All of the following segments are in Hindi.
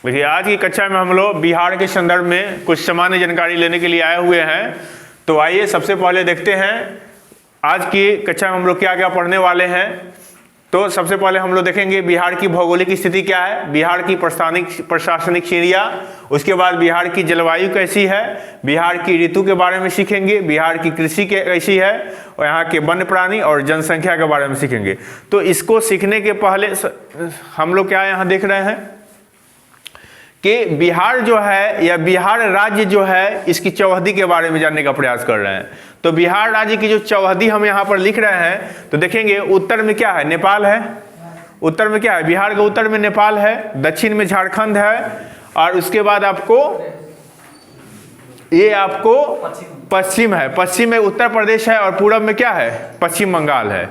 देखिए, आज की कक्षा में हम लोग बिहार के संदर्भ में कुछ सामान्य जानकारी लेने के लिए आए हुए हैं। तो आइए सबसे पहले देखते हैं आज की कक्षा में हम लोग क्या क्या पढ़ने वाले हैं। तो सबसे पहले हम लोग देखेंगे बिहार की भौगोलिक स्थिति क्या है, बिहार की प्रशासनिक श्रेणियाँ, उसके बाद बिहार की जलवायु कैसी है, बिहार की ऋतु के बारे में सीखेंगे, बिहार की कृषि कैसी है और यहाँ के वन्य प्राणी और जनसंख्या के बारे में सीखेंगे। तो इसको सीखने के पहले हम लोग क्या यहाँ देख रहे हैं कि बिहार जो है या बिहार राज्य जो है इसकी चौहदी के बारे में जानने का प्रयास कर रहे हैं। तो बिहार राज्य की जो चौहदी हम यहाँ पर लिख रहे हैं तो देखेंगे उत्तर में क्या है, नेपाल है। उत्तर में क्या है, बिहार के उत्तर में नेपाल है, दक्षिण में झारखंड है और उसके बाद आपको ये आपको पश्चिम है, पश्चिम में उत्तर प्रदेश है और पूरब में क्या है, पश्चिम बंगाल है।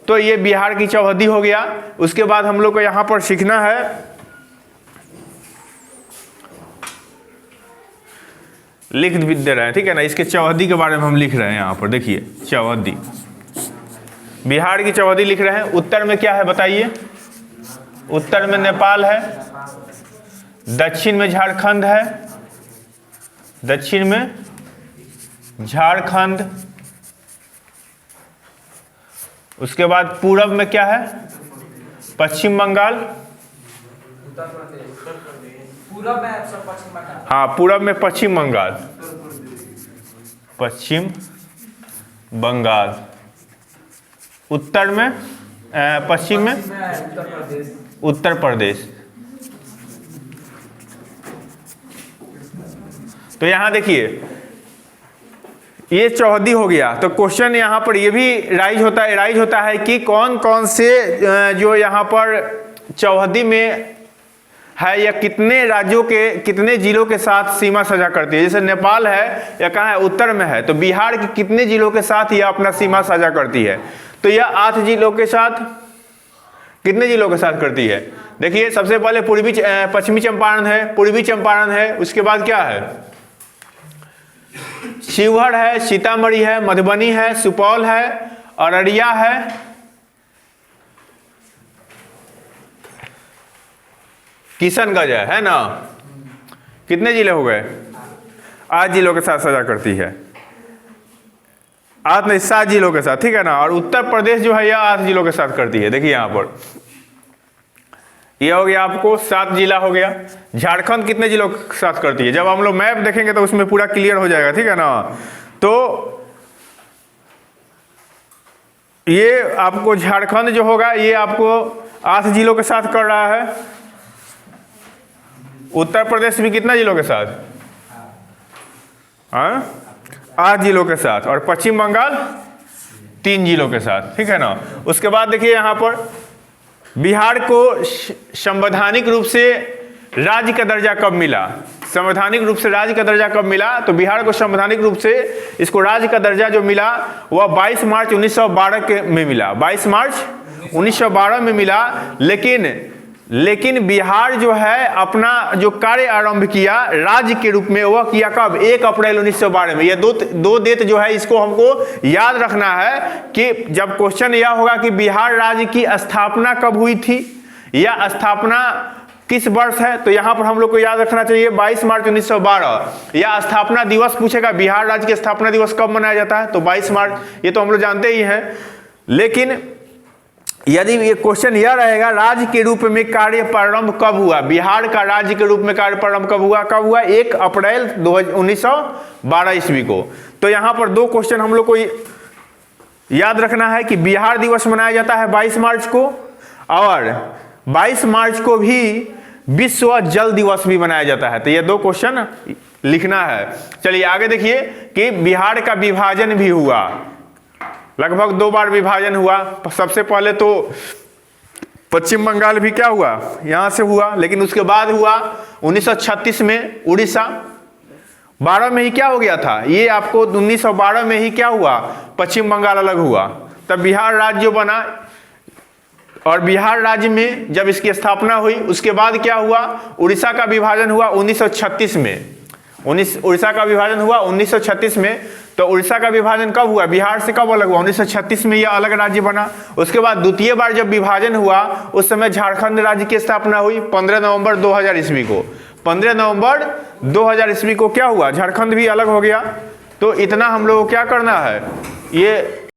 तो ये बिहार की चौहदी हो गया। उसके बाद हम लोग को यहाँ पर सीखना है, लिख भी दे रहे हैं, ठीक है ना। इसके चौहदी के बारे में हम लिख रहे हैं यहाँ पर, देखिए चौहदी, बिहार की चौहदी लिख रहे हैं। उत्तर में क्या है बताइए, उत्तर में नेपाल है, दक्षिण में झारखंड है, दक्षिण में झारखंड, उसके बाद पूरब में क्या है, पश्चिम बंगाल, पूरब में पश्चिम बंगाल, हाँ पूरब में पश्चिम बंगाल, पश्चिम बंगाल, उत्तर में पश्चिम में उत्तर प्रदेश। तो यहां देखिए ये चौहदी हो गया। तो क्वेश्चन यहां पर ये भी राइज होता है कि कौन कौन से जो यहां पर चौहदी में है या कितने राज्यों के कितने जिलों के साथ सीमा साझा करती है। जैसे नेपाल है या कहाँ है, उत्तर में है, तो बिहार के कितने जिलों के साथ यह अपना सीमा साझा करती है। तो यह 8 जिलों के साथ, कितने जिलों के साथ करती है। देखिए सबसे पहले पश्चिमी चंपारण है, पूर्वी चंपारण है, उसके बाद क्या है, शिवहर है, सीतामढ़ी है, मधुबनी है, सुपौल है, अररिया है, किशनगंज है ना। कितने जिले हो गए, 8 जिलों के साथ साझा करती है, 8 नहीं 7 जिलों के साथ, ठीक है ना। और उत्तर प्रदेश जो है यह 8 जिलों के साथ करती है। देखिए यहाँ पर यह हो गया आपको 7 जिला हो गया। झारखंड कितने जिलों के साथ करती है, जब हम लोग मैप देखेंगे तो उसमें पूरा क्लियर हो जाएगा, ठीक है ना। तो ये आपको झारखंड जो होगा ये आपको 8 जिलों के साथ कर रहा है। उत्तर प्रदेश भी कितना जिलों के साथ, 8 जिलों के साथ, और पश्चिम बंगाल 3 जिलों के साथ, ठीक है ना। उसके बाद देखिए यहाँ पर बिहार को संवैधानिक रूप से राज्य का दर्जा कब मिला, संवैधानिक रूप से राज्य का दर्जा कब मिला। तो बिहार को संवैधानिक रूप से इसको राज्य का दर्जा जो मिला वह 22 मार्च 1912 में मिला, 22 मार्च 1912 में मिला। लेकिन बिहार जो है अपना जो कार्य आरंभ किया राज्य के रूप में वह किया कब, 1 अप्रैल 1912 में। यह दो डेट जो है इसको हमको याद रखना है कि जब क्वेश्चन यह होगा कि बिहार राज्य की स्थापना कब हुई थी या स्थापना किस वर्ष है, तो यहां पर हम लोग को याद रखना चाहिए 22 मार्च 1912। या स्थापना दिवस पूछेगा, बिहार राज्य की स्थापना दिवस कब मनाया जाता है, तो 22 मार्च, ये तो हम लोग जानते ही हैं। लेकिन यदि ये क्वेश्चन यह रहेगा राज्य के रूप में कार्य प्रारंभ कब हुआ, बिहार का राज्य के रूप में कार्य प्रारंभ कब हुआ 1 अप्रैल 1912 ईस्वी को। तो यहां पर 2 क्वेश्चन हम लोग को याद रखना है कि बिहार दिवस मनाया जाता है 22 मार्च को, और 22 मार्च को भी विश्व जल दिवस भी मनाया जाता है। तो ये 2 क्वेश्चन लिखना है। चलिए आगे देखिए कि बिहार का विभाजन भी हुआ, लगभग 2 बार विभाजन हुआ। सबसे पहले तो पश्चिम बंगाल भी क्या हुआ, यहां से हुआ, लेकिन उसके बाद हुआ 1936 में उड़ीसा। 12 में ही क्या हो गया था, ये आपको 1912 में ही क्या हुआ, पश्चिम बंगाल अलग हुआ, तब बिहार राज्य बना। और बिहार राज्य में जब इसकी स्थापना हुई उसके बाद क्या हुआ, उड़ीसा का विभाजन हुआ 1936 में। उड़ीसा का विभाजन हुआ 1936 में। तो उड़ीसा का विभाजन कब हुआ, बिहार से कब अलग हुआ, 1936 में यह अलग राज्य बना। उसके बाद द्वितीय बार जब विभाजन हुआ उस समय झारखंड राज्य की स्थापना हुई 15 नवंबर 2000 ईस्वी को। 15 नवंबर 2000 ईस्वी को क्या हुआ, झारखंड भी अलग हो गया। तो इतना हम लोग को क्या करना है, ये